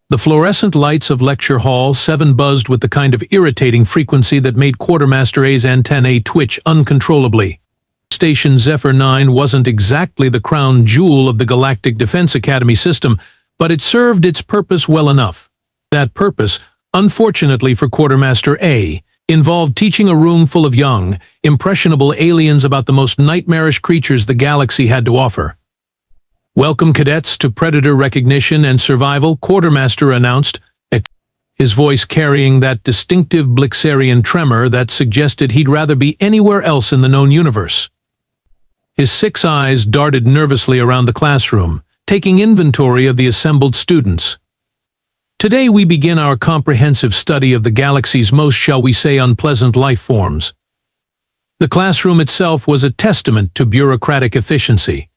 The fluorescent lights of Lecture Hall 7 buzzed with the kind of irritating frequency that made Quartermaster A's antennae twitch uncontrollably. Station Zephyr 9 wasn't exactly the crown jewel of the Galactic Defense Academy system, but it served its purpose well enough. That purpose, unfortunately for Quartermaster A, involved teaching a room full of young, impressionable aliens about the most nightmarish creatures the galaxy had to offer. "Welcome, cadets, to Predator Recognition and Survival," Quartermaster announced, his voice carrying that distinctive Blixerian tremor that suggested he'd rather be anywhere else in the known universe. His 6 eyes darted nervously around the classroom, taking inventory of the assembled students. "Today we begin our comprehensive study of the galaxy's most, shall we say, unpleasant life forms." The classroom itself was a testament to bureaucratic efficiency.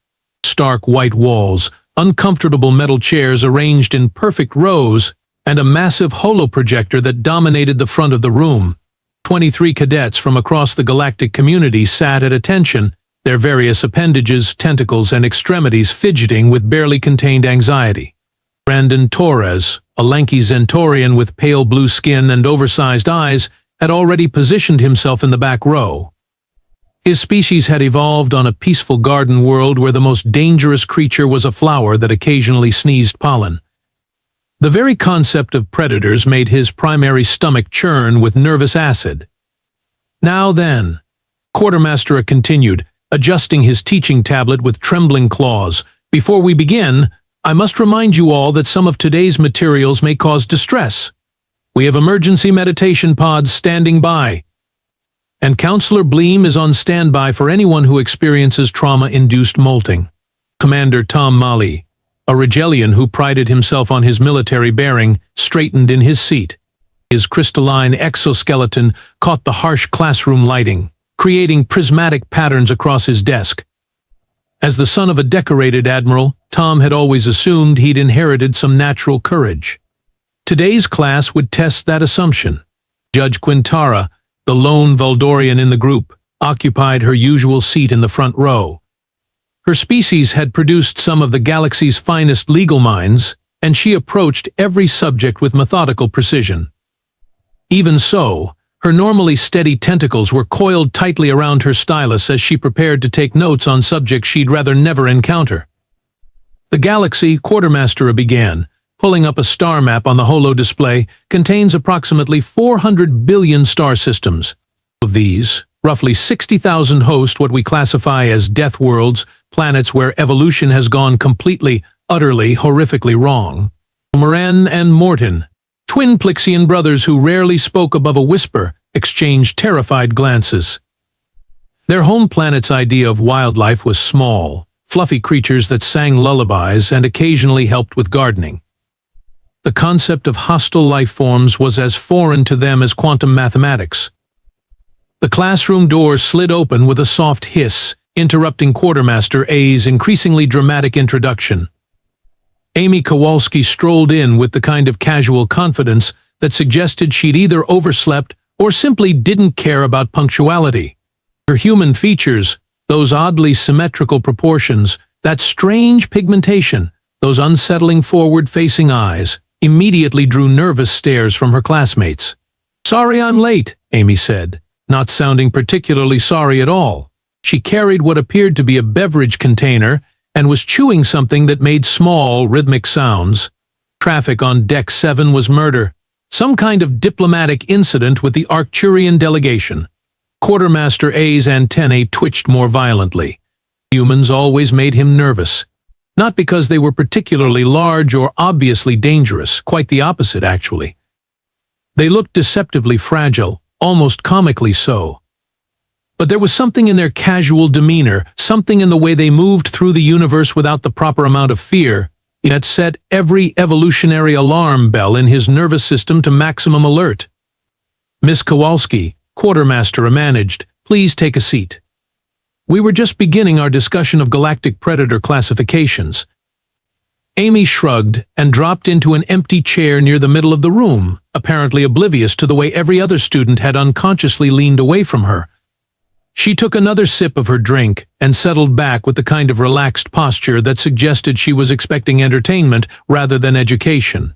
Stark white walls, uncomfortable metal chairs arranged in perfect rows, and a massive holoprojector that dominated the front of the room. 23 cadets from across the galactic community sat at attention, their various appendages, tentacles, and extremities fidgeting with barely contained anxiety. Brandon Torres, a lanky Zentorian with pale blue skin and oversized eyes, had already positioned himself in the back row. His species had evolved on a peaceful garden world where the most dangerous creature was a flower that occasionally sneezed pollen. The very concept of predators made his primary stomach churn with nervous acid. "Now then," Quartermaster continued, adjusting his teaching tablet with trembling claws, "before we begin, I must remind you all that some of today's materials may cause distress. We have emergency meditation pods standing by, and Counselor Bleem is on standby for anyone who experiences trauma-induced molting." Commander Tom Mali, a Rigelian who prided himself on his military bearing, straightened in his seat. His crystalline exoskeleton caught the harsh classroom lighting, creating prismatic patterns across his desk. As the son of a decorated admiral, Tom had always assumed he'd inherited some natural courage. Today's class would test that assumption. Judge Quintara, the lone Valdorian in the group, occupied her usual seat in the front row. Her species had produced some of the galaxy's finest legal minds, and she approached every subject with methodical precision. Even so, her normally steady tentacles were coiled tightly around her stylus as she prepared to take notes on subjects she'd rather never encounter. "The galaxy," Quartermaster began, pulling up a star map on the holo display, "contains approximately 400 billion star systems. Of these, roughly 60,000 host what we classify as death worlds, planets where evolution has gone completely, utterly, horrifically wrong. Moran and Morton, twin Plixian brothers who rarely spoke above a whisper, exchanged terrified glances. Their home planet's idea of wildlife was small, fluffy creatures that sang lullabies and occasionally helped with gardening. The concept of hostile life forms was as foreign to them as quantum mathematics." The classroom door slid open with a soft hiss, interrupting Quartermaster A's increasingly dramatic introduction. Amy Kowalski strolled in with the kind of casual confidence that suggested she'd either overslept or simply didn't care about punctuality. Her human features, those oddly symmetrical proportions, that strange pigmentation, those unsettling forward-facing eyes, immediately drew nervous stares from her classmates. "Sorry I'm late," Amy said, not sounding particularly sorry at all. She carried what appeared to be a beverage container and was chewing something that made small, rhythmic sounds. Traffic on Deck 7 was murder, some kind of diplomatic incident with the Arcturian delegation. Quartermaster A's antennae twitched more violently. Humans always made him nervous. Not because they were particularly large or obviously dangerous, quite the opposite, actually. They looked deceptively fragile, almost comically so. But there was something in their casual demeanor, something in the way they moved through the universe without the proper amount of fear, that set every evolutionary alarm bell in his nervous system to maximum alert. "Miss Kowalski," Quartermaster managed, "please take a seat. We were just beginning our discussion of galactic predator classifications." Amy shrugged and dropped into an empty chair near the middle of the room, apparently oblivious to the way every other student had unconsciously leaned away from her. She took another sip of her drink and settled back with the kind of relaxed posture that suggested she was expecting entertainment rather than education.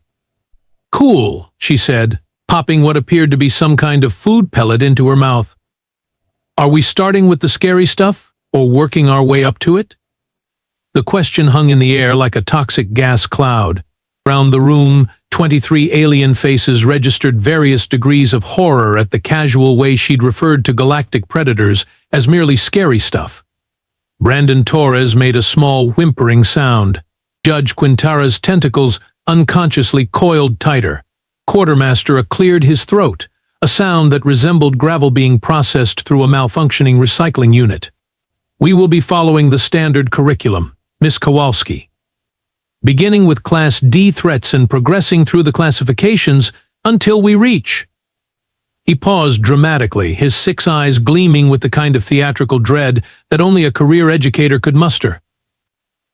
Cool, she said, popping what appeared to be some kind of food pellet into her mouth. Are we starting with the scary stuff, or working our way up to it? The question hung in the air like a toxic gas cloud. Around the room, 23 alien faces registered various degrees of horror at the casual way she'd referred to galactic predators as merely scary stuff. Brandon Torres made a small whimpering sound. Judge Quintara's tentacles unconsciously coiled tighter. Quartermaster cleared his throat, a sound that resembled gravel being processed through a malfunctioning recycling unit. We will be following the standard curriculum, Miss Kowalski. Beginning with Class D threats and progressing through the classifications until we reach. He paused dramatically, his 6 eyes gleaming with the kind of theatrical dread that only a career educator could muster.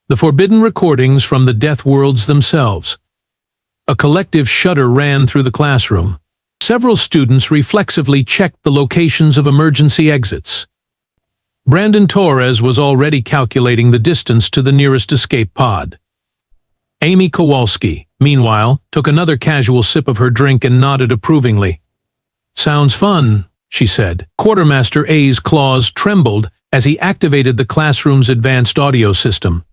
The forbidden recordings from the death worlds themselves. A collective shudder ran through the classroom. Several students reflexively checked the locations of emergency exits. Brandon Torres was already calculating the distance to the nearest escape pod. Amy Kowalski, meanwhile, took another casual sip of her drink and nodded approvingly. Sounds fun, she said. Quartermaster A's claws trembled as he activated the classroom's advanced audio system.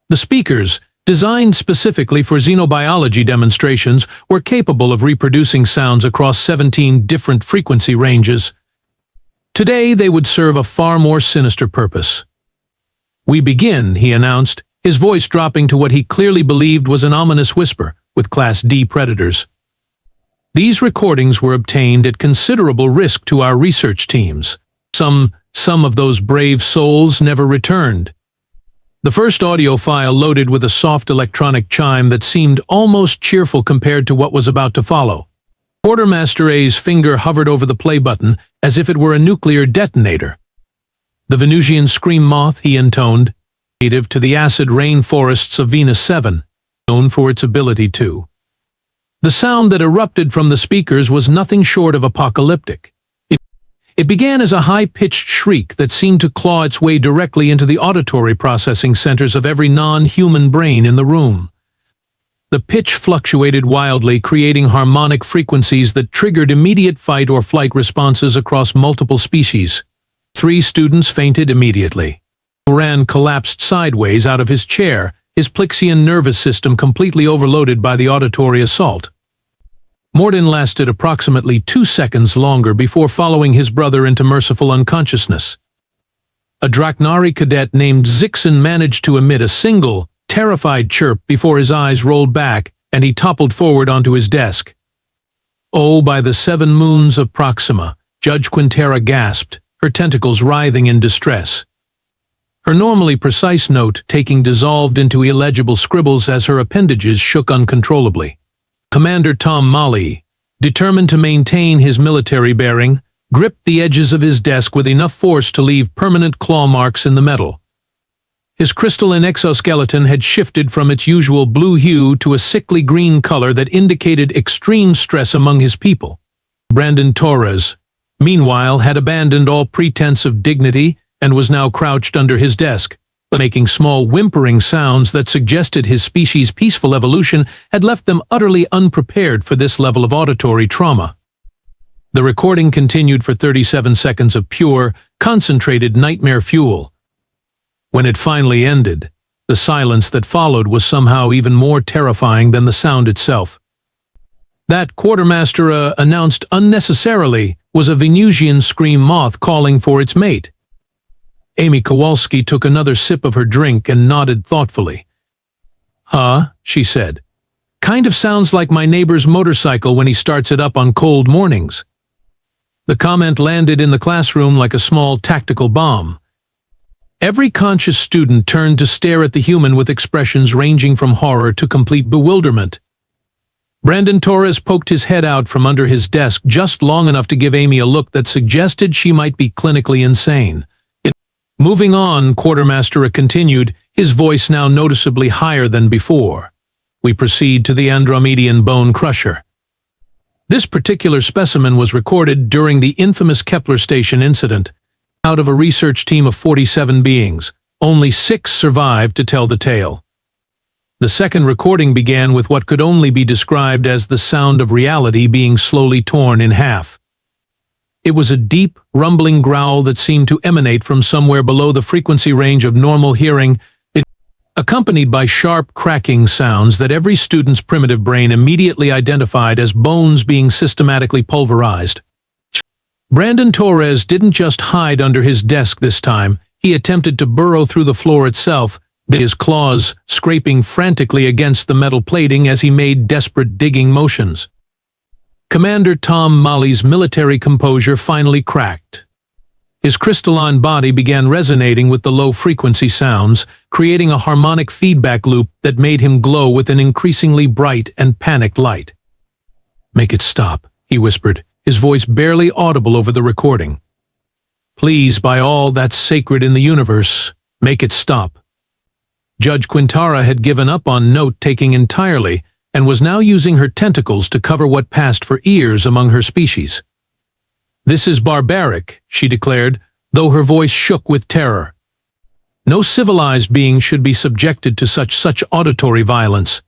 The speakers, designed specifically for xenobiology demonstrations, were capable of reproducing sounds across 17 different frequency ranges. Today they would serve a far more sinister purpose. We begin, he announced, his voice dropping to what he clearly believed was an ominous whisper, with Class D predators. These recordings were obtained at considerable risk to our research teams. Some of those brave souls never returned. The first audio file loaded with a soft electronic chime that seemed almost cheerful compared to what was about to follow. Quartermaster A's finger hovered over the play button as if it were a nuclear detonator. The Venusian Scream-Moth, he intoned, native to the acid rainforests of Venus 7, known for its ability to. The sound that erupted from the speakers was nothing short of apocalyptic. It began as a high-pitched shriek that seemed to claw its way directly into the auditory processing centers of every non-human brain in the room. The pitch fluctuated wildly, creating harmonic frequencies that triggered immediate fight or flight responses across multiple species. 3 students fainted immediately. Moran collapsed sideways out of his chair, his Plixian nervous system completely overloaded by the auditory assault. Morden lasted approximately 2 seconds longer before following his brother into merciful unconsciousness. A Draknari cadet named Zixon managed to emit a single, terrified chirp before his eyes rolled back and he toppled forward onto his desk. Oh, by the 7 moons of Proxima, Judge Quintara gasped, her tentacles writhing in distress. Her normally precise note-taking dissolved into illegible scribbles as her appendages shook uncontrollably. Commander Tom Malley, determined to maintain his military bearing, gripped the edges of his desk with enough force to leave permanent claw marks in the metal. His crystalline exoskeleton had shifted from its usual blue hue to a sickly green color that indicated extreme stress among his people. Brandon Torres, meanwhile, had abandoned all pretense of dignity and was now crouched under his desk, making small whimpering sounds that suggested his species' peaceful evolution had left them utterly unprepared for this level of auditory trauma. The recording continued for 37 seconds of pure, concentrated nightmare fuel. When it finally ended, the silence that followed was somehow even more terrifying than the sound itself. That, Quartermaster announced unnecessarily, was a Venusian Scream-Moth calling for its mate. Amy Kowalski took another sip of her drink and nodded thoughtfully. Huh, she said. Kind of sounds like my neighbor's motorcycle when he starts it up on cold mornings. The comment landed in the classroom like a small tactical bomb. Every conscious student turned to stare at the human with expressions ranging from horror to complete bewilderment. Brandon Torres poked his head out from under his desk just long enough to give Amy a look that suggested she might be clinically insane. Moving on, Quartermaster continued, his voice now noticeably higher than before. We proceed to the Andromedian Bone-Crusher. This particular specimen was recorded during the infamous Kepler station incident. Out of a research team of 47 beings, only 6 survived to tell the tale. The second recording began with what could only be described as the sound of reality being slowly torn in half. It was a deep, rumbling growl that seemed to emanate from somewhere below the frequency range of normal hearing, accompanied by sharp, cracking sounds that every student's primitive brain immediately identified as bones being systematically pulverized. Brandon Torres didn't just hide under his desk this time. He attempted to burrow through the floor itself, his claws scraping frantically against the metal plating as he made desperate digging motions. Commander Tom Malley's military composure finally cracked. His crystalline body began resonating with the low-frequency sounds, creating a harmonic feedback loop that made him glow with an increasingly bright and panicked light. "Make it stop," he whispered, his voice barely audible over the recording. "Please, by all that's sacred in the universe, make it stop." Judge Quintara had given up on note-taking entirely and was now using her tentacles to cover what passed for ears among her species. "This is barbaric," she declared, though her voice shook with terror. "No civilized being should be subjected to such auditory violence."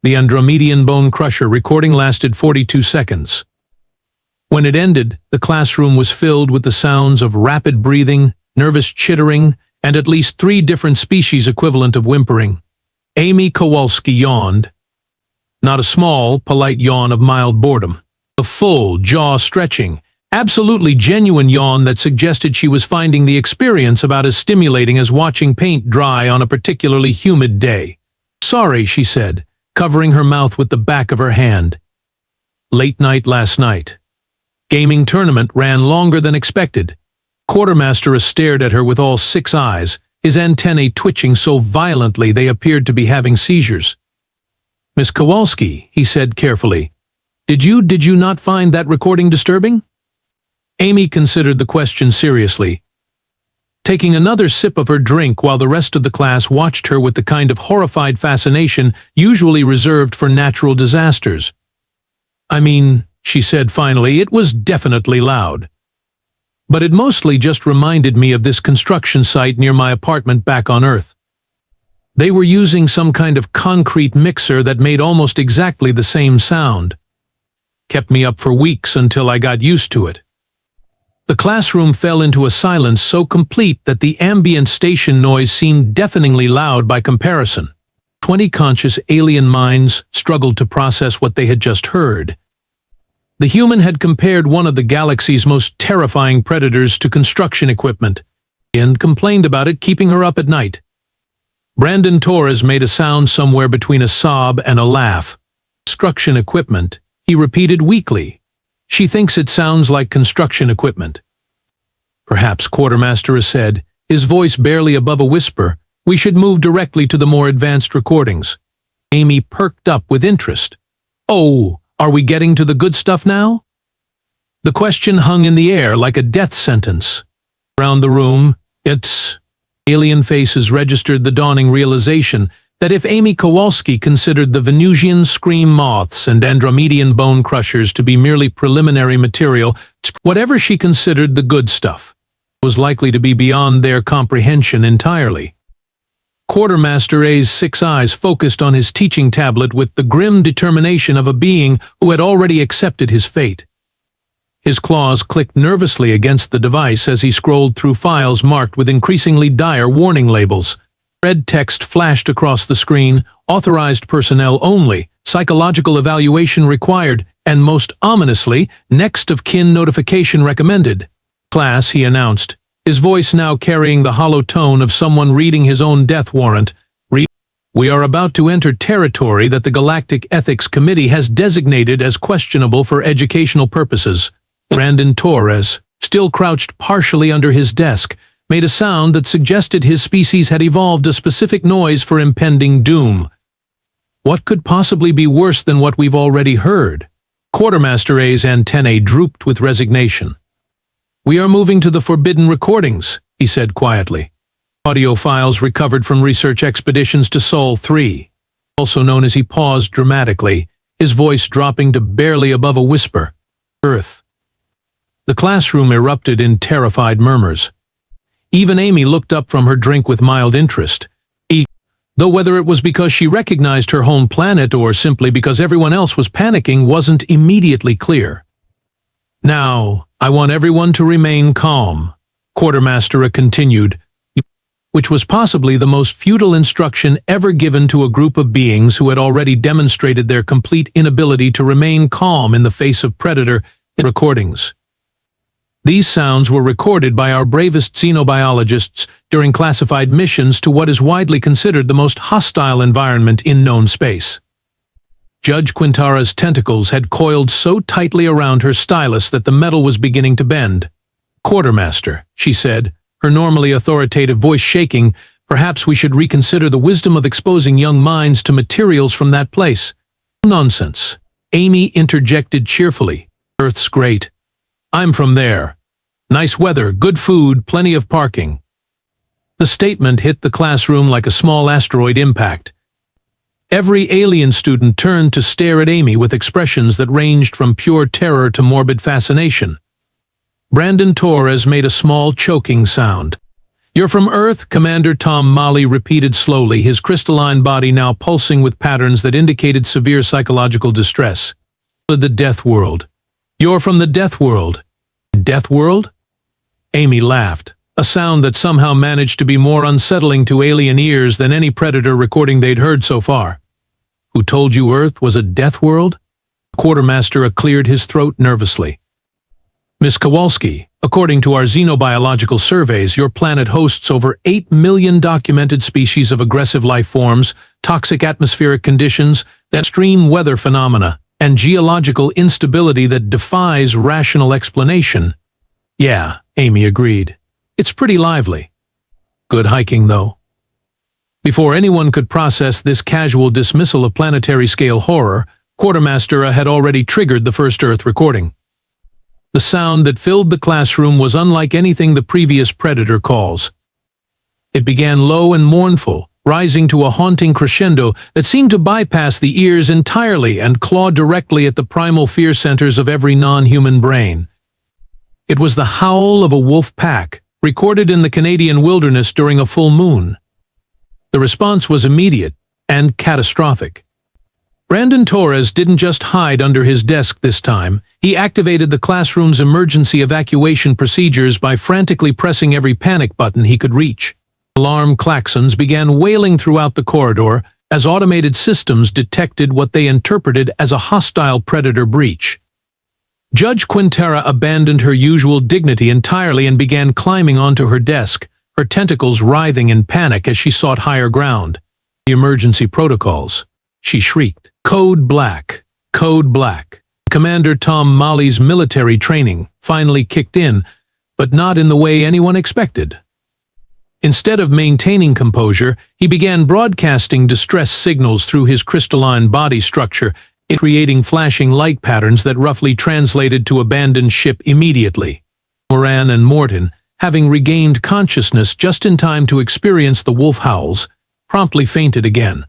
The Andromedian Bone-Crusher recording lasted 42 seconds. When it ended, the classroom was filled with the sounds of rapid breathing, nervous chittering, and at least 3 different species equivalent of whimpering. Amy Kowalski yawned. Not a small, polite yawn of mild boredom. A full, jaw-stretching, absolutely genuine yawn that suggested she was finding the experience about as stimulating as watching paint dry on a particularly humid day. "Sorry," she said, covering her mouth with the back of her hand. Late night last night. Gaming tournament ran longer than expected. Quartermaster stared at her with all 6 eyes, his antennae twitching so violently they appeared to be having seizures. "Miss Kowalski," he said carefully, Did you not find that recording disturbing?" Amy considered the question seriously, taking another sip of her drink while the rest of the class watched her with the kind of horrified fascination usually reserved for natural disasters. "I mean," she said finally, "it was definitely loud. But it mostly just reminded me of this construction site near my apartment back on Earth. They were using some kind of concrete mixer that made almost exactly the same sound. Kept me up for weeks until I got used to it." The classroom fell into a silence so complete that the ambient station noise seemed deafeningly loud by comparison. 20 conscious alien minds struggled to process what they had just heard. The human had compared one of the galaxy's most terrifying predators to construction equipment, and complained about it keeping her up at night. Brandon Torres made a sound somewhere between a sob and a laugh. "Construction equipment," he repeated weakly. "She thinks it sounds like construction equipment." "Perhaps," Quartermaster said, his voice barely above a whisper, "we should move directly to the more advanced recordings." Amy perked up with interest. "Oh, are we getting to the good stuff now?" The question hung in the air like a death sentence. Around the room, alien faces registered the dawning realization that if Amy Kowalski considered the Venusian Scream-Moths and Andromedian Bone-Crushers to be merely preliminary material, whatever she considered the good stuff was likely to be beyond their comprehension entirely. Quartermaster A's 6 eyes focused on his teaching tablet with the grim determination of a being who had already accepted his fate. His claws clicked nervously against the device as he scrolled through files marked with increasingly dire warning labels. Red text flashed across the screen: "Authorized personnel only, psychological evaluation required, and most ominously, next of kin notification recommended." "Class," he announced, his voice now carrying the hollow tone of someone reading his own death warrant. "We are about to enter territory that the Galactic Ethics Committee has designated as questionable for educational purposes." Brandon Torres, still crouched partially under his desk, made a sound that suggested his species had evolved a specific noise for impending doom. What could possibly be worse than what we've already heard? Quartermaster A's antennae drooped with resignation. "We are moving to the forbidden recordings," he said quietly. "Audio files recovered from research expeditions to Sol 3, also known as." He paused dramatically, his voice dropping to barely above a whisper. "Earth." The classroom erupted in terrified murmurs. Even Amy looked up from her drink with mild interest. though whether it was because she recognized her home planet or simply because everyone else was panicking wasn't immediately clear. "Now, I want everyone to remain calm," Quartermaster continued, which was possibly the most futile instruction ever given to a group of beings who had already demonstrated their complete inability to remain calm in the face of predator recordings. These sounds were recorded by our bravest xenobiologists during classified missions to what is widely considered the most hostile environment in known space. Judge Quintara's tentacles had coiled so tightly around her stylus that the metal was beginning to bend. "Quartermaster," she said, her normally authoritative voice shaking, "perhaps we should reconsider the wisdom of exposing young minds to materials from that place." "Nonsense," Amy interjected cheerfully. "Earth's great. I'm from there. Nice weather, good food, plenty of parking." The statement hit the classroom like a small asteroid impact. Every alien student turned to stare at Amy with expressions that ranged from pure terror to morbid fascination. Brandon Torres made a small choking sound. "You're from Earth?" Commander Tom Mali repeated slowly, his crystalline body now pulsing with patterns that indicated severe psychological distress. "The Death World. You're from the Death World." "Death World?" Amy laughed, a sound that somehow managed to be more unsettling to alien ears than any predator recording they'd heard so far. "Who told you Earth was a death world?" Quartermaster cleared his throat nervously. "Miss Kowalski, according to our xenobiological surveys, your planet hosts over 8 million documented species of aggressive life forms, toxic atmospheric conditions, extreme weather phenomena, and geological instability that defies rational explanation." "Yeah," Amy agreed. "It's pretty lively. Good hiking, though." Before anyone could process this casual dismissal of planetary-scale horror, Quartermaster had already triggered the first Earth recording. The sound that filled the classroom was unlike anything the previous predator calls. It began low and mournful, rising to a haunting crescendo that seemed to bypass the ears entirely and claw directly at the primal fear centers of every non-human brain. It was the howl of a wolf pack, recorded in the Canadian wilderness during a full moon. The response was immediate and catastrophic. Brandon Torres didn't just hide under his desk this time. He activated the classroom's emergency evacuation procedures by frantically pressing every panic button he could reach. Alarm klaxons began wailing throughout the corridor as automated systems detected what they interpreted as a hostile predator breach. Judge Quintara abandoned her usual dignity entirely and began climbing onto her desk, her tentacles writhing in panic as she sought higher ground. "The emergency protocols," she shrieked. "Code Black. Code Black." Commander Tom Mali's military training finally kicked in, but not in the way anyone expected. Instead of maintaining composure, he began broadcasting distress signals through his crystalline body structure, creating flashing light patterns that roughly translated to abandoned ship immediately. Moran and Morton, having regained consciousness just in time to experience the wolf howls, promptly fainted again.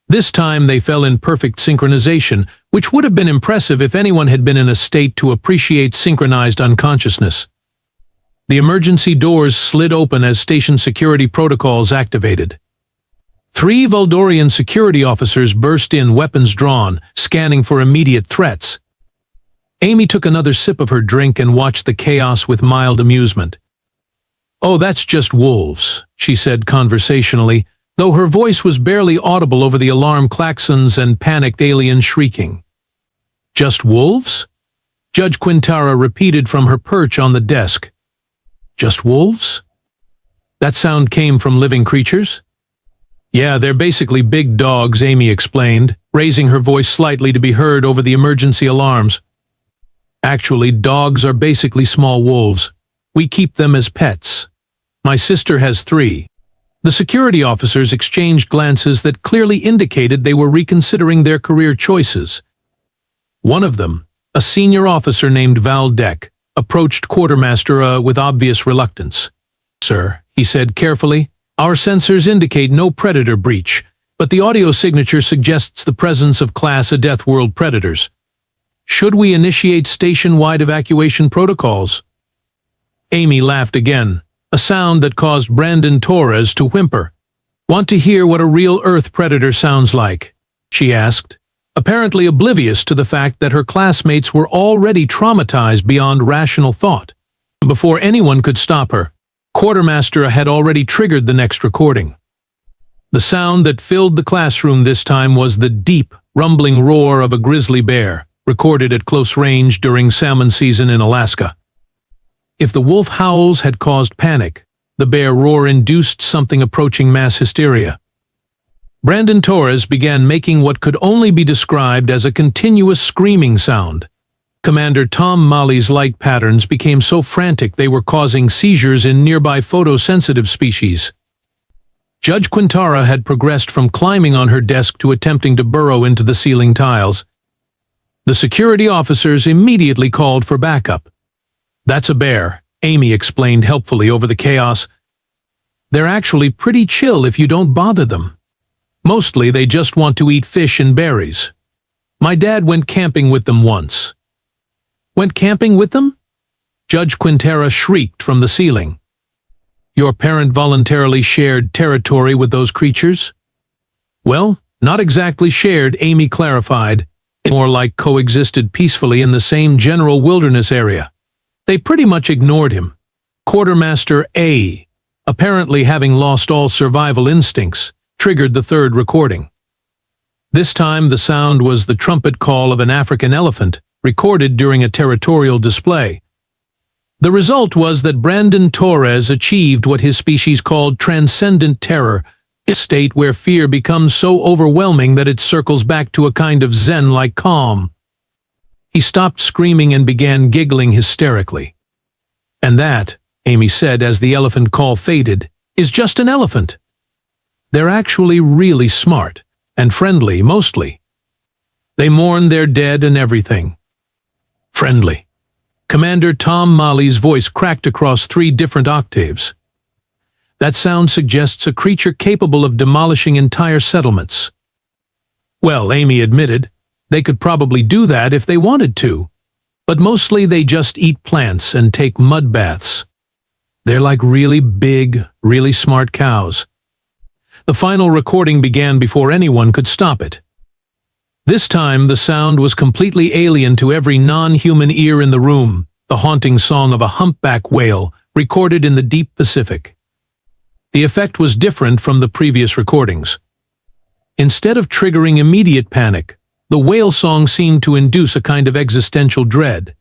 This time they fell in perfect synchronization, which would have been impressive if anyone had been in a state to appreciate synchronized unconsciousness. The emergency doors slid open as station security protocols activated. 3 Voldorian security officers burst in, weapons drawn, scanning for immediate threats. Amy took another sip of her drink and watched the chaos with mild amusement. "Oh, that's just wolves," she said conversationally, though her voice was barely audible over the alarm klaxons and panicked alien shrieking. "Just wolves?" Judge Quintara repeated from her perch on the desk. "Just wolves? That sound came from living creatures?" "Yeah, they're basically big dogs," Amy explained, raising her voice slightly to be heard over the emergency alarms. "Actually, dogs are basically small wolves. We keep them as pets. My sister has 3. The security officers exchanged glances that clearly indicated they were reconsidering their career choices. One of them, a senior officer named Valdec, approached Quartermaster with obvious reluctance. "Sir," he said carefully, "our sensors indicate no predator breach, but the audio signature suggests the presence of Class A Death World predators. Should we initiate station-wide evacuation protocols?" Amy laughed again, a sound that caused Brandon Torres to whimper. "Want to hear what a real Earth predator sounds like?" she asked, apparently oblivious to the fact that her classmates were already traumatized beyond rational thought. Before anyone could stop her, Quartermaster had already triggered the next recording. The sound that filled the classroom this time was the deep, rumbling roar of a grizzly bear, recorded at close range during salmon season in Alaska. If the wolf howls had caused panic, the bear roar induced something approaching mass hysteria. Brandon Torres began making what could only be described as a continuous screaming sound. Commander Tom Malley's light patterns became so frantic they were causing seizures in nearby photosensitive species. Judge Quintara had progressed from climbing on her desk to attempting to burrow into the ceiling tiles. The security officers immediately called for backup. "That's a bear," Amy explained helpfully over the chaos. "They're actually pretty chill if you don't bother them. Mostly they just want to eat fish and berries. My dad went camping with them once." "Went camping with them?" Judge Quintara shrieked from the ceiling. "Your parent voluntarily shared territory with those creatures?" "Well, not exactly shared," Amy clarified. "More like coexisted peacefully in the same general wilderness area. They pretty much ignored him." Quartermaster A, apparently having lost all survival instincts, triggered the third recording. This time the sound was the trumpet call of an African elephant, recorded during a territorial display. The result was that Brandon Torres achieved what his species called transcendent terror, a state where fear becomes so overwhelming that it circles back to a kind of zen-like calm. He stopped screaming and began giggling hysterically. "And that," Amy said as the elephant call faded, "is just an elephant. They're actually really smart, and friendly mostly. They mourn their dead and everything." "Friendly." Commander Tom Malley's voice cracked across 3 different octaves. "That sound suggests a creature capable of demolishing entire settlements." "Well," Amy admitted, "they could probably do that if they wanted to. But mostly they just eat plants and take mud baths. They're like really big, really smart cows." The final recording began before anyone could stop it. This time the sound was completely alien to every non-human ear in the room, the haunting song of a humpback whale recorded in the deep Pacific. The effect was different from the previous recordings. Instead of triggering immediate panic, the whale song seemed to induce a kind of existential dread.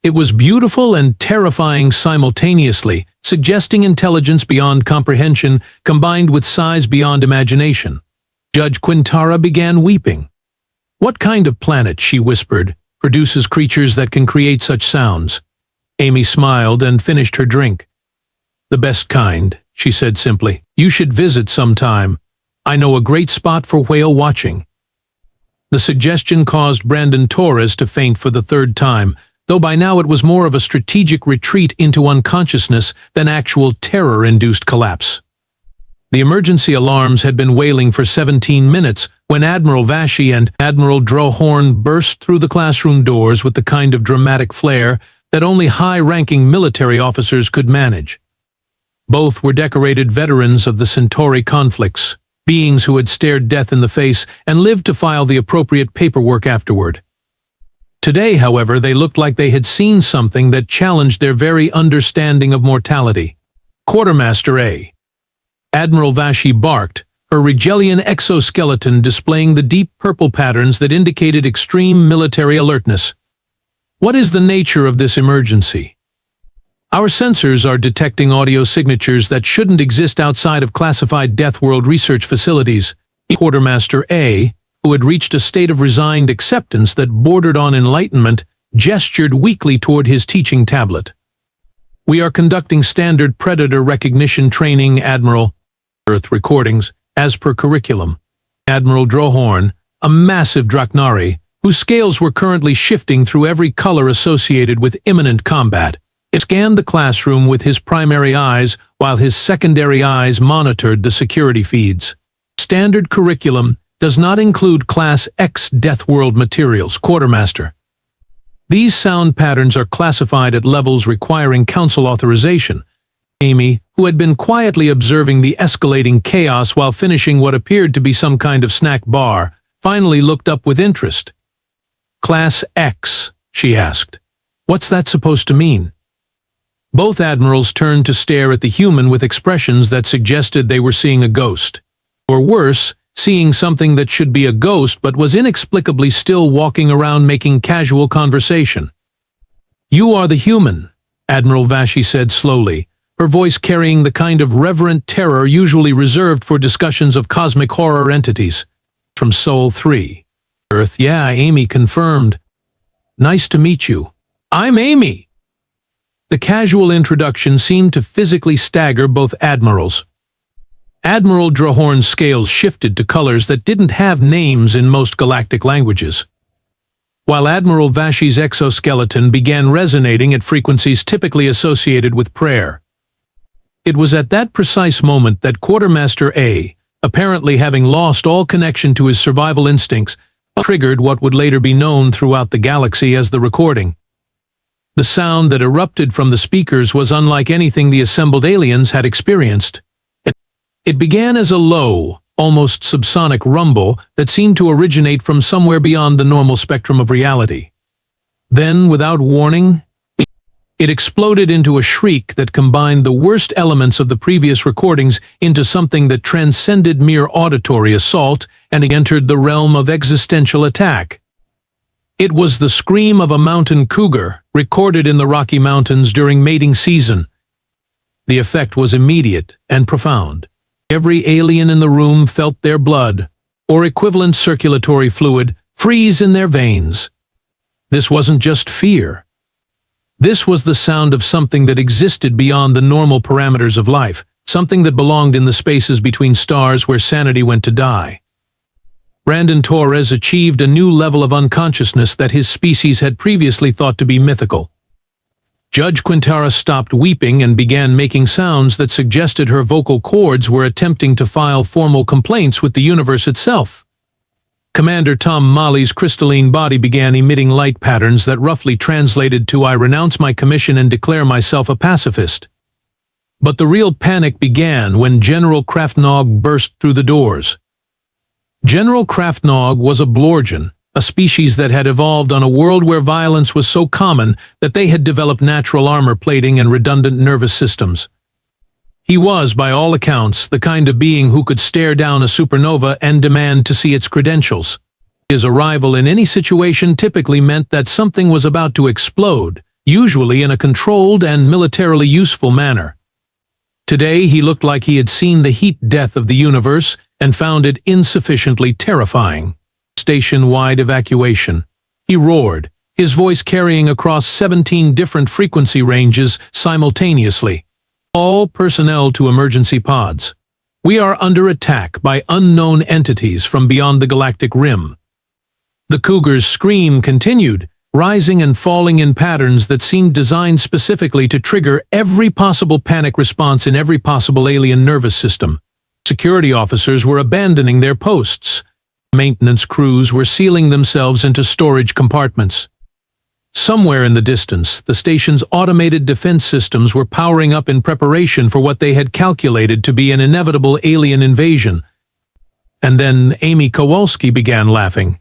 It was beautiful and terrifying simultaneously, suggesting intelligence beyond comprehension combined with size beyond imagination. Judge Quintara began weeping. "What kind of planet," she whispered, "produces creatures that can create such sounds?" Amy smiled and finished her drink. "The best kind," she said simply. "You should visit sometime. I know a great spot for whale watching." The suggestion caused Brandon Torres to faint for the 3rd time, though by now it was more of a strategic retreat into unconsciousness than actual terror-induced collapse. The emergency alarms had been wailing for 17 minutes when Admiral Vashey and Admiral Drohorn burst through the classroom doors with the kind of dramatic flair that only high-ranking military officers could manage. Both were decorated veterans of the Centauri conflicts, beings who had stared death in the face and lived to file the appropriate paperwork afterward. Today, however, they looked like they had seen something that challenged their very understanding of mortality. "Quartermaster A." Admiral Vashey barked, her Rigelian exoskeleton displaying the deep purple patterns that indicated extreme military alertness. "What is the nature of this emergency?" "Our sensors are detecting audio signatures that shouldn't exist outside of classified Death World research facilities." Quartermaster A, who had reached a state of resigned acceptance that bordered on enlightenment, gestured weakly toward his teaching tablet. "We are conducting standard predator recognition training, Admiral. Earth recordings, as per curriculum." Admiral Drohorn, a massive Draknari, whose scales were currently shifting through every color associated with imminent combat, scanned the classroom with his primary eyes while his secondary eyes monitored the security feeds. "Standard curriculum does not include Class X Death World materials, Quartermaster. These sound patterns are classified at levels requiring council authorization. Amy, who had been quietly observing the escalating chaos while finishing what appeared to be some kind of snack bar, finally looked up with interest. "Class X," she asked. "What's that supposed to mean?" Both admirals turned to stare at the human with expressions that suggested they were seeing a ghost. Or worse, seeing something that should be a ghost but was inexplicably still walking around making casual conversation. "You are the human," Admiral Vashi said slowly, her voice carrying the kind of reverent terror usually reserved for discussions of cosmic horror entities. "From Sol 3. Earth, yeah," Amy confirmed. "Nice to meet you." "I'm Amy." The casual introduction seemed to physically stagger both admirals. Admiral Drahorn's scales shifted to colors that didn't have names in most galactic languages, while Admiral Vashi's exoskeleton began resonating at frequencies typically associated with prayer. It was at that precise moment that Quartermaster A, apparently having lost all connection to his survival instincts, triggered what would later be known throughout the galaxy as the recording. The sound that erupted from the speakers was unlike anything the assembled aliens had experienced. It began as a low, almost subsonic rumble that seemed to originate from somewhere beyond the normal spectrum of reality. Then, without warning, it exploded into a shriek that combined the worst elements of the previous recordings into something that transcended mere auditory assault and entered the realm of existential attack. It was the scream of a mountain cougar, recorded in the Rocky Mountains during mating season. The effect was immediate and profound. Every alien in the room felt their blood, or equivalent circulatory fluid, freeze in their veins. This wasn't just fear. This was the sound of something that existed beyond the normal parameters of life, something that belonged in the spaces between stars where sanity went to die. Brandon Torres achieved a new level of unconsciousness that his species had previously thought to be mythical. Judge Quintara stopped weeping and began making sounds that suggested her vocal cords were attempting to file formal complaints with the universe itself. Commander Tom Mali's crystalline body began emitting light patterns that roughly translated to "I renounce my commission and declare myself a pacifist." But the real panic began when General Kraftnog burst through the doors. General Kraftnog was a Blorgen, a species that had evolved on a world where violence was so common that they had developed natural armor plating and redundant nervous systems. He was, by all accounts, the kind of being who could stare down a supernova and demand to see its credentials. His arrival in any situation typically meant that something was about to explode, usually in a controlled and militarily useful manner. Today he looked like he had seen the heat death of the universe and found it insufficiently terrifying. Station-wide evacuation. He roared, his voice carrying across 17 different frequency ranges simultaneously. "All personnel to emergency pods. We are under attack by unknown entities from beyond the galactic rim." The Cougar's scream continued, rising and falling in patterns that seemed designed specifically to trigger every possible panic response in every possible alien nervous system. Security officers were abandoning their posts. Maintenance crews were sealing themselves into storage compartments. Somewhere in the distance, the station's automated defense systems were powering up in preparation for what they had calculated to be an inevitable alien invasion. And then Amy Kowalski began laughing.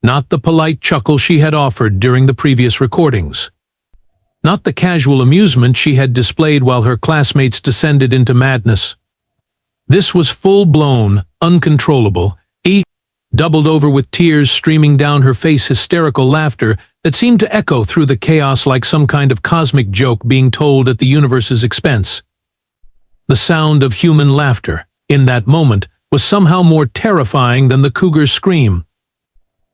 Not the polite chuckle she had offered during the previous recordings. Not the casual amusement she had displayed while her classmates descended into madness. This was full-blown, uncontrollable, doubled over with tears streaming down her face, hysterical laughter that seemed to echo through the chaos like some kind of cosmic joke being told at the universe's expense. The sound of human laughter, in that moment, was somehow more terrifying than the cougar's scream.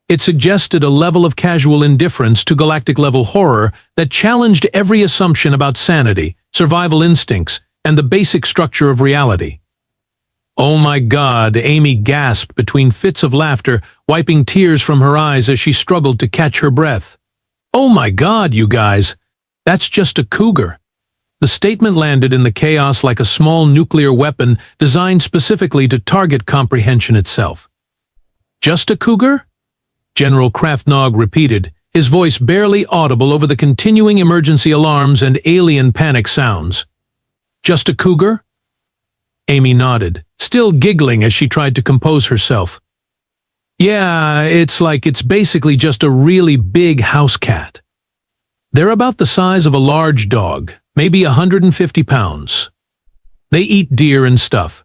It suggested a level of casual indifference to galactic-level horror that challenged every assumption about sanity, survival instincts, and the basic structure of reality. "Oh my God," Amy gasped between fits of laughter, wiping tears from her eyes as she struggled to catch her breath. "Oh my God, you guys, that's just a cougar." The statement landed in the chaos like a small nuclear weapon designed specifically to target comprehension itself. "Just a cougar?" General Kraftnog repeated, his voice barely audible over the continuing emergency alarms and alien panic sounds. Just a cougar? Amy nodded, still giggling as she tried to compose herself. Yeah, it's basically just a really big house cat. They're about the size of a large dog, maybe 150 pounds. They eat deer and stuff.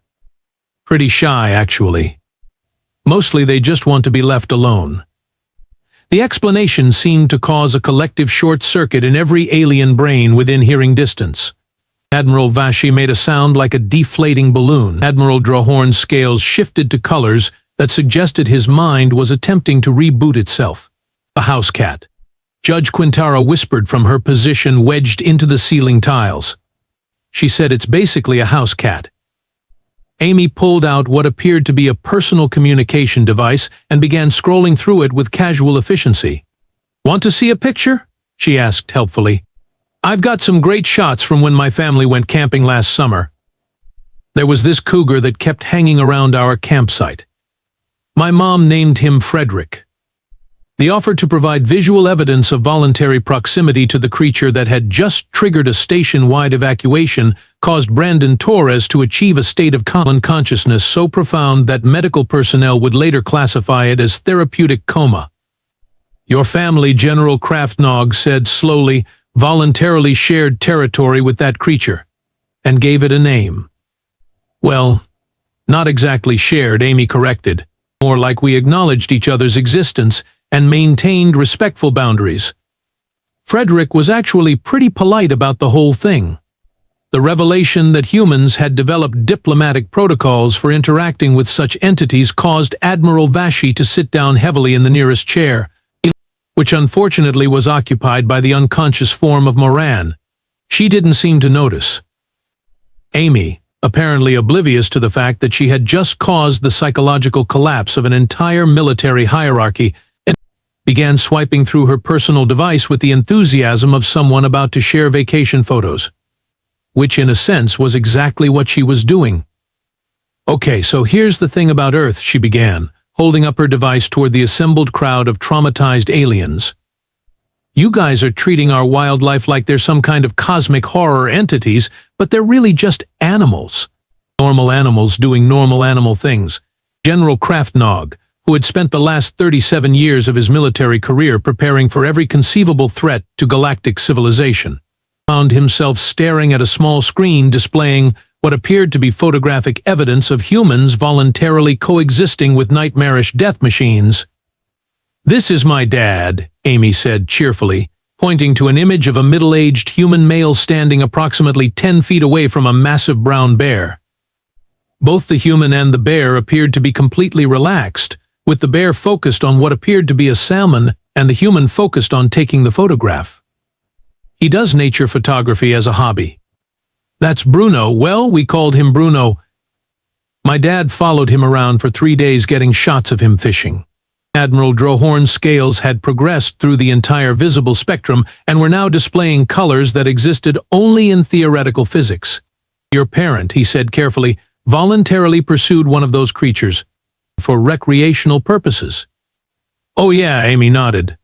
Pretty shy, actually. Mostly they just want to be left alone. The explanation seemed to cause a collective short circuit in every alien brain within hearing distance. Admiral Vashi made a sound like a deflating balloon. Admiral Drawhorn's scales shifted to colors that suggested his mind was attempting to reboot itself. A house cat. Judge Quintara whispered from her position wedged into the ceiling tiles. She said it's basically a house cat. Amy pulled out what appeared to be a personal communication device and began scrolling through it with casual efficiency. Want to see a picture? She asked helpfully. I've got some great shots from when my family went camping last summer. There was this cougar that kept hanging around our campsite. My mom named him Frederick. The offer to provide visual evidence of voluntary proximity to the creature that had just triggered a station-wide evacuation caused Brandon Torres to achieve a state of unconsciousness so profound that medical personnel would later classify it as therapeutic coma. Your family, General Kraftnog said slowly, voluntarily shared territory with that creature, and gave it a name. Well, not exactly shared, Amy corrected. More like we acknowledged each other's existence and maintained respectful boundaries. Frederick was actually pretty polite about the whole thing. The revelation that humans had developed diplomatic protocols for interacting with such entities caused Admiral Vashi to sit down heavily in the nearest chair, which unfortunately was occupied by the unconscious form of Moran. She didn't seem to notice. Amy, apparently oblivious to the fact that she had just caused the psychological collapse of an entire military hierarchy, began swiping through her personal device with the enthusiasm of someone about to share vacation photos. Which in a sense was exactly what she was doing. Okay, so here's the thing about Earth, she began, holding up her device toward the assembled crowd of traumatized aliens. You guys are treating our wildlife like they're some kind of cosmic horror entities, but they're really just animals. Normal animals doing normal animal things. General Kraftnog, who had spent the last 37 years of his military career preparing for every conceivable threat to galactic civilization, found himself staring at a small screen displaying what appeared to be photographic evidence of humans voluntarily coexisting with nightmarish death machines. This is my dad, Amy said cheerfully, pointing to an image of a middle-aged human male standing approximately 10 feet away from a massive brown bear. Both the human and the bear appeared to be completely relaxed, with the bear focused on what appeared to be a salmon and the human focused on taking the photograph. He does nature photography as a hobby. That's Bruno. Well, we called him Bruno. My dad followed him around for 3 days getting shots of him fishing. Admiral Drawhorn's scales had progressed through the entire visible spectrum and were now displaying colors that existed only in theoretical physics. Your parent, he said carefully, voluntarily pursued one of those creatures for recreational purposes. Oh yeah, Amy nodded.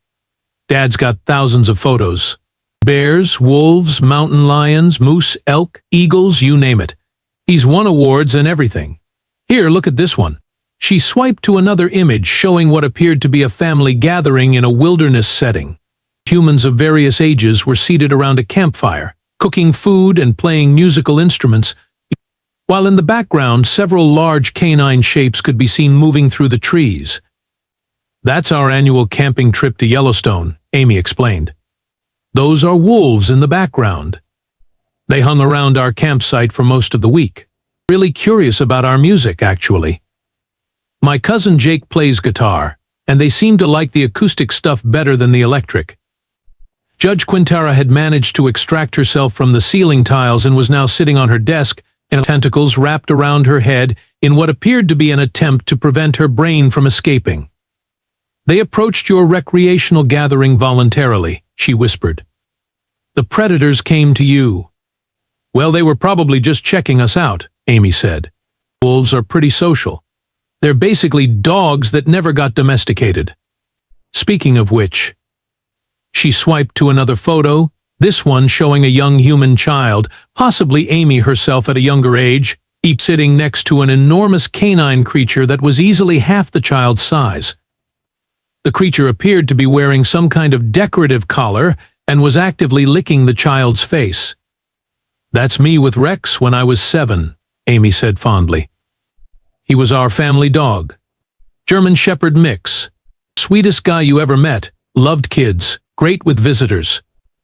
Dad's got thousands of photos. Bears, wolves, mountain lions, moose, elk, eagles, you name it. He's won awards and everything. Here, look at this one. She swiped to another image showing what appeared to be a family gathering in a wilderness setting. Humans of various ages were seated around a campfire, cooking food and playing musical instruments, while in the background several large canine shapes could be seen moving through the trees. That's our annual camping trip to Yellowstone, Amy explained. Those are wolves in the background. They hung around our campsite for most of the week. Really curious about our music, actually. My cousin Jake plays guitar, and they seem to like the acoustic stuff better than the electric. Judge Quintara had managed to extract herself from the ceiling tiles and was now sitting on her desk, and tentacles wrapped around her head in what appeared to be an attempt to prevent her brain from escaping. They approached your recreational gathering voluntarily, she whispered. The predators came to you. Well, they were probably just checking us out, Amy said. Wolves are pretty social. They're basically dogs that never got domesticated. Speaking of which, she swiped to another photo, This one showing a young human child, possibly Amy herself at a younger age, each sitting next to an enormous canine creature that was easily half the child's size. The creature appeared to be wearing some kind of decorative collar and was actively licking the child's face. "That's me with Rex when I was 7, Amy said fondly. "He was our family dog. German Shepherd mix. Sweetest guy you ever met, loved kids, great with visitors.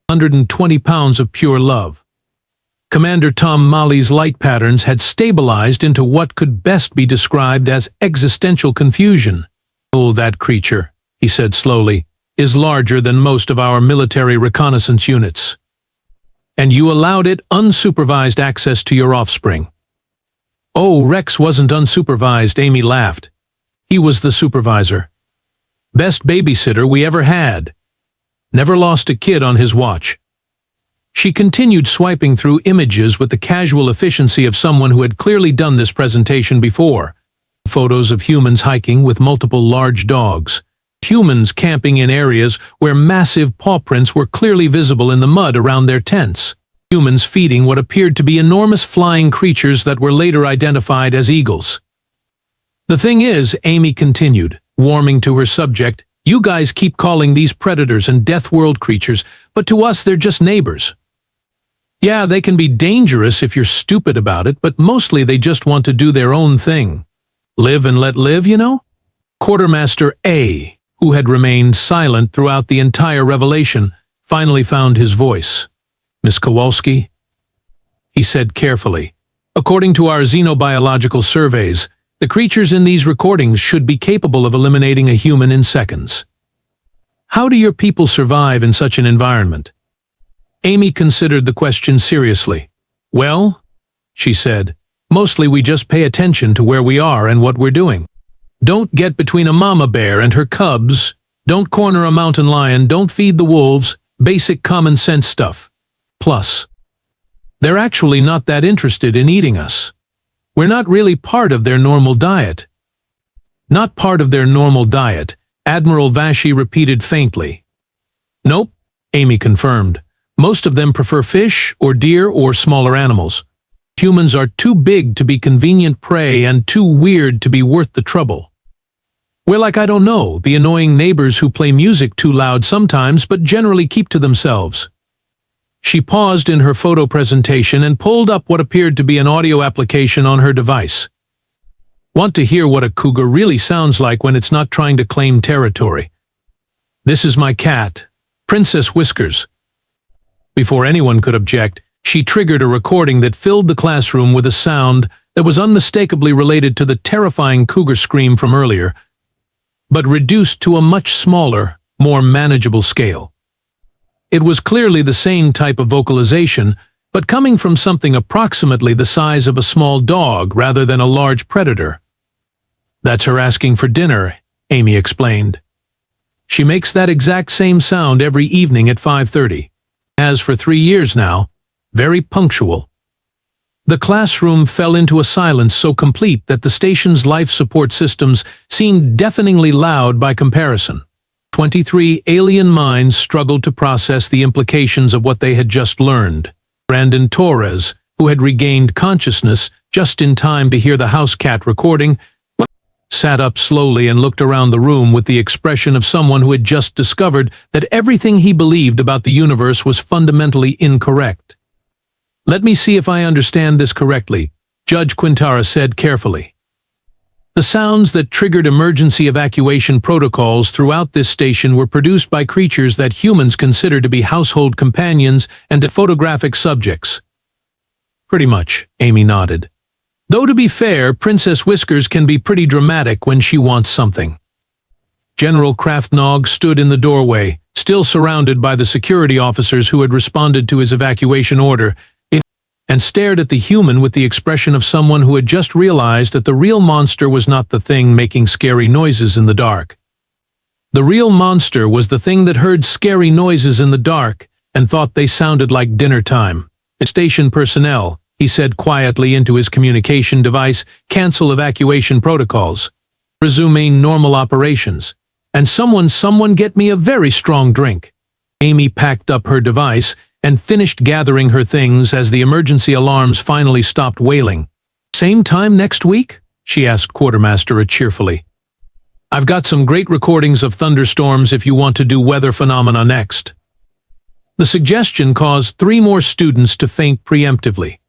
120 pounds of pure love." Commander Tom Malley's light patterns had stabilized into what could best be described as existential confusion. "Oh, that creature," he said slowly, "is larger than most of our military reconnaissance units. And you allowed it unsupervised access to your offspring." "Oh, Rex wasn't unsupervised," Amy laughed. "He was the supervisor. Best babysitter we ever had. Never lost a kid on his watch." She continued swiping through images with the casual efficiency of someone who had clearly done this presentation before. Photos of humans hiking with multiple large dogs. Humans camping in areas where massive paw prints were clearly visible in the mud around their tents. Humans feeding what appeared to be enormous flying creatures that were later identified as eagles. "The thing is," Amy continued, warming to her subject, "you guys keep calling these predators and death world creatures, but to us they're just neighbors. Yeah, they can be dangerous if you're stupid about it, but mostly they just want to do their own thing. Live and let live, you know?" Quartermaster A, who had remained silent throughout the entire revelation, finally found his voice. "Miss Kowalski," he said carefully, "according to our xenobiological surveys, the creatures in these recordings should be capable of eliminating a human in seconds. How do your people survive in such an environment?" Amy considered the question seriously. "Well," she said, "mostly we just pay attention to where we are and what we're doing. Don't get between a mama bear and her cubs, don't corner a mountain lion, don't feed the wolves, basic common sense stuff. Plus, they're actually not that interested in eating us. We're not really part of their normal diet." "Not part of their normal diet," Admiral Vashey repeated faintly. "Nope," Amy confirmed. "Most of them prefer fish or deer or smaller animals. Humans are too big to be convenient prey and too weird to be worth the trouble. We're like, I don't know, the annoying neighbors who play music too loud sometimes but generally keep to themselves." She paused in her photo presentation and pulled up what appeared to be an audio application on her device. "Want to hear what a cougar really sounds like when it's not trying to claim territory? This is my cat, Princess Whiskers." Before anyone could object, she triggered a recording that filled the classroom with a sound that was unmistakably related to the terrifying cougar scream from earlier, but reduced to a much smaller, more manageable scale. It was clearly the same type of vocalization, but coming from something approximately the size of a small dog rather than a large predator. "That's her asking for dinner," Amy explained. "She makes that exact same sound every evening at 5:30. Has for 3 years now. Very punctual." The classroom fell into a silence so complete that the station's life support systems seemed deafeningly loud by comparison. 23 alien minds struggled to process the implications of what they had just learned. Brandon Torres, who had regained consciousness just in time to hear the house cat recording, sat up slowly and looked around the room with the expression of someone who had just discovered that everything he believed about the universe was fundamentally incorrect. "Let me see if I understand this correctly," Judge Quintara said carefully. The sounds that triggered emergency evacuation protocols throughout this station were produced by creatures that humans consider to be household companions and photographic subjects. "Pretty much," Amy nodded. "Though to be fair, Princess Whiskers can be pretty dramatic when she wants something." General Kraftnog stood in the doorway, still surrounded by the security officers who had responded to his evacuation order, and stared at the human with the expression of someone who had just realized that the real monster was not the thing making scary noises in the dark. The real monster was the thing that heard scary noises in the dark and thought they sounded like dinner time. "Station personnel," he said quietly into his communication device, "cancel evacuation protocols. Resuming normal operations. And someone get me a very strong drink." Amy packed up her device and finished gathering her things as the emergency alarms finally stopped wailing. "Same time next week?" she asked Quartermaster cheerfully. "I've got some great recordings of thunderstorms if you want to do weather phenomena next." The suggestion caused 3 more students to faint preemptively.